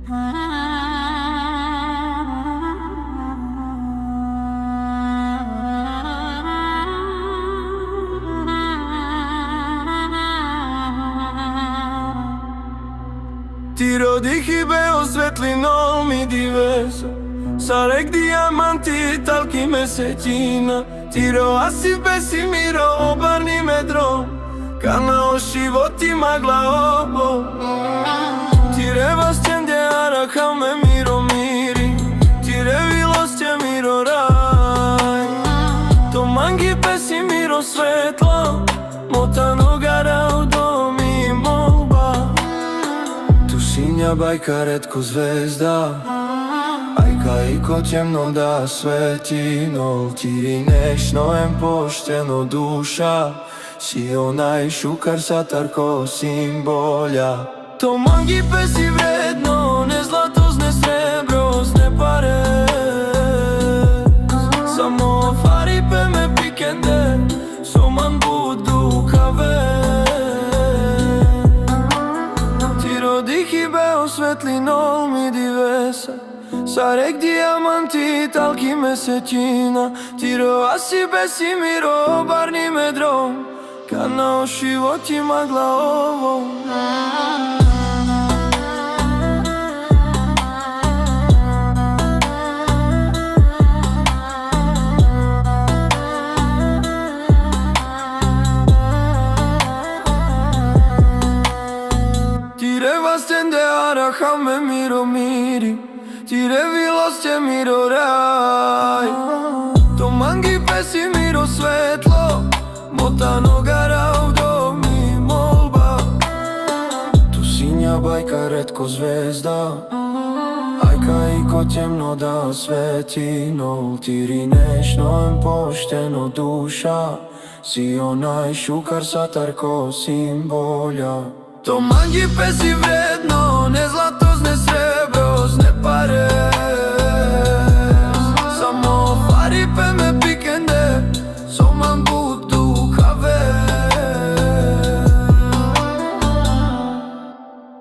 Ti rodih i beo svetlinol mi divesa, sarek diamanti talki mesečina. Ti roasi besi miro obarni medro, kanao životi magla obo. Ti revas čendje arakam me miro miri, ti revilos će miro raj. To mangi besi miro svetlo, motano gara u domi molba. Tu sinja bajka retko zvezda, ajka i ko temno da sveti nol. Ti nešto em pošteno duša, si onaj šukar satarko simbolja. To mangi pesi vredno, ne zlato, ne srebro, ne pare. Samo fari pe me pikende, so man budu kave. Ti rodih i beo svetlinol mi divesa, sarek diamanti talki mesečina. Ti roasi besi miro barni medro, kanao životi magla ovo. Ti revas tende araham me miro miri, ti revilos će miro raj. To mangi pesi miro svetlo, motano gara u domi molba. Tu sinja bajka retko zvezda, ajka i ko temno da sveti nol. Ti nešto em pošteno duša, si onaj šukar satarko simbolja. To mangi pesi vredno,